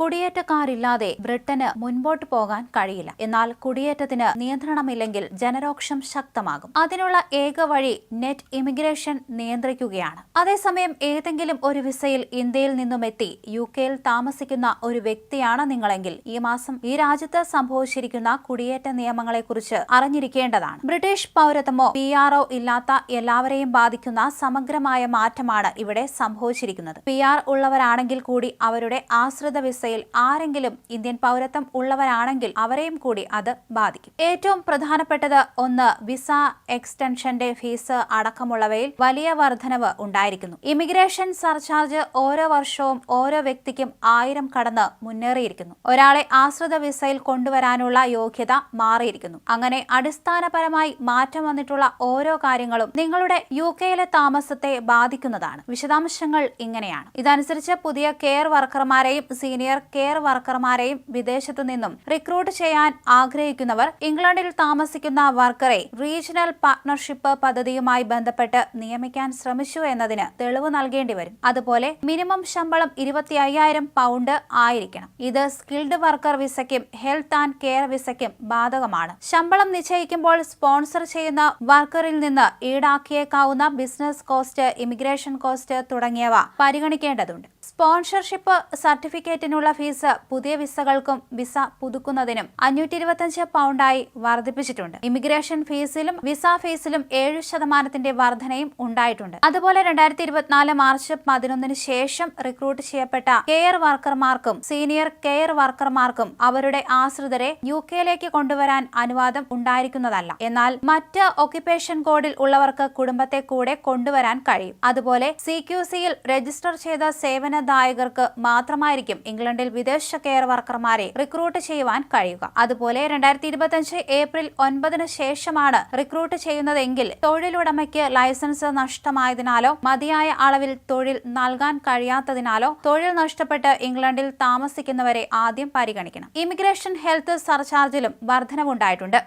കുടിയേറ്റക്കാരില്ലാതെ ബ്രിട്ടന് മുൻപോട്ട് പോകാൻ കഴിയില്ല. എന്നാൽ കുടിയേറ്റത്തിന് നിയന്ത്രണമില്ലെങ്കിൽ ജനരോക്ഷം ശക്തമാകും. അതിനുള്ള ഏക വഴി നെറ്റ് ഇമിഗ്രേഷൻ നിയന്ത്രിക്കുകയാണ്. അതേസമയം ഏതെങ്കിലും ഒരു വിസയിൽ ഇന്ത്യയിൽ നിന്നുമെത്തി UK-യിൽ താമസിക്കുന്ന ഒരു വ്യക്തിയാണ് നിങ്ങളെങ്കിൽ ഈ മാസം ഈ രാജ്യത്ത് സംഭവിച്ചിരിക്കുന്ന കുടിയേറ്റ നിയമങ്ങളെക്കുറിച്ച് അറിഞ്ഞിരിക്കേണ്ടതാണ്. ബ്രിട്ടീഷ് പൗരത്വമോ PR ഇല്ലാത്ത എല്ലാവരെയും ബാധിക്കുന്ന സമഗ്രമായ മാറ്റമാണ് ഇവിടെ സംഭവിച്ചിരിക്കുന്നത്. PR ഉള്ളവരാണെങ്കിൽ കൂടി അവരുടെ ആശ്രിത വിസ ആരെങ്കിലും ഇന്ത്യൻ പൗരത്വം ഉള്ളവരാണെങ്കിൽ അവരെയും കൂടി അത് ബാധിക്കും. ഏറ്റവും പ്രധാനപ്പെട്ടത് ഒന്ന്, വിസ എക്സ്റ്റൻഷന്റെ ഫീസ് അടക്കമുള്ളവയിൽ വലിയ വർധനവ് ഉണ്ടായിരിക്കുന്നു. ഇമിഗ്രേഷൻ സർചാർജ് ഓരോ വർഷവും ഓരോ വ്യക്തിക്കും 1000 കടന്ന് മുന്നേറിയിരിക്കുന്നു. ഒരാളെ ആശ്രിത വിസയിൽ കൊണ്ടുവരാനുള്ള യോഗ്യത മാറിയിരിക്കുന്നു. അങ്ങനെ അടിസ്ഥാനപരമായി മാറ്റം വന്നിട്ടുള്ള ഓരോ കാര്യങ്ങളും നിങ്ങളുടെ UK-യിലെ താമസത്തെ ബാധിക്കുന്നതാണ്. വിശദാംശങ്ങൾ ഇങ്ങനെയാണ്. ഇതനുസരിച്ച് പുതിയ കെയർ വർക്കർമാരെയും സീനിയർ കെയർ വർക്കർമാരെയും വിദേശത്തു നിന്നും റിക്രൂട്ട് ചെയ്യാൻ ആഗ്രഹിക്കുന്നവർ ഇംഗ്ലണ്ടിൽ താമസിക്കുന്ന വർക്കറെ റീജിയണൽ പാർട്ണർഷിപ്പ് പദ്ധതിയുമായി ബന്ധപ്പെട്ട് നിയമിക്കാൻ ശ്രമിച്ചു എന്നതിന് തെളിവ് നൽകേണ്ടി വരും. അതുപോലെ മിനിമം ശമ്പളം 25,000 പൗണ്ട് ആയിരിക്കണം. ഇത് സ്കിൽഡ് വർക്കർ വിസയ്ക്കും ഹെൽത്ത് ആൻഡ് കെയർ വിസയ്ക്കും ബാധകമാണ്. ശമ്പളം നിശ്ചയിക്കുമ്പോൾ സ്പോൺസർ ചെയ്യുന്ന വർക്കറിൽ നിന്ന് ഈടാക്കിയേക്കാവുന്ന ബിസിനസ് കോസ്റ്റ്, ഇമിഗ്രേഷൻ കോസ്റ്റ് തുടങ്ങിയവ പരിഗണിക്കേണ്ടതുണ്ട്. സ്പോൺസർഷിപ്പ് സർട്ടിഫിക്കറ്റിനുള്ള ഫീസ് പുതിയ വിസകൾക്കും വിസ പുതുക്കുന്നതിനും 525 പൗണ്ടായി വർദ്ധിപ്പിച്ചിട്ടുണ്ട്. ഇമിഗ്രേഷൻ ഫീസിലും വിസ ഫീസിലും 7% വർധനയും ഉണ്ടായിട്ടുണ്ട്. അതുപോലെ 2024 മാർച്ച് 11 ശേഷം റിക്രൂട്ട് ചെയ്യപ്പെട്ട കെയർ വർക്കർമാർക്കും സീനിയർ കെയർ വർക്കർമാർക്കും അവരുടെ ആശ്രിതരെ UK-യിലേക്ക് കൊണ്ടുവരാൻ അനുവാദം ഉണ്ടായിരിക്കുന്നതല്ല. എന്നാൽ മറ്റ് ഒക്യുപേഷൻ കോഡിൽ ഉള്ളവർക്ക് കുടുംബത്തെ കൂടെ കൊണ്ടുവരാൻ കഴിയും. അതുപോലെ CQC-യിൽ രജിസ്റ്റർ ചെയ്ത സേവനദായകർക്ക് മാത്രമായിരിക്കും ഇംഗ്ലണ്ടിൽ വിദേശ കെയർ വർക്കർമാരെ റിക്രൂട്ട് ചെയ്യുവാൻ കഴിയുക. അതുപോലെ 2025 ഏപ്രിൽ 9 ശേഷമാണ് റിക്രൂട്ട് ചെയ്യുന്നതെങ്കിൽ തൊഴിലുടമയ്ക്ക് ലൈസൻസ് നഷ്ടമായതിനാലോ മതിയായ അളവിൽ തൊഴിൽ നൽകാൻ കഴിയാത്തതിനാലോ തൊഴിൽ നഷ്ടപ്പെട്ട് ഇംഗ്ലണ്ടിൽ താമസിക്കുന്നവരെ ആദ്യം പരിഗണിക്കണം. ഇമിഗ്രേഷൻ ഹെൽത്ത് സർചാർജിലും വർധനവുണ്ടായിട്ടുണ്ട്.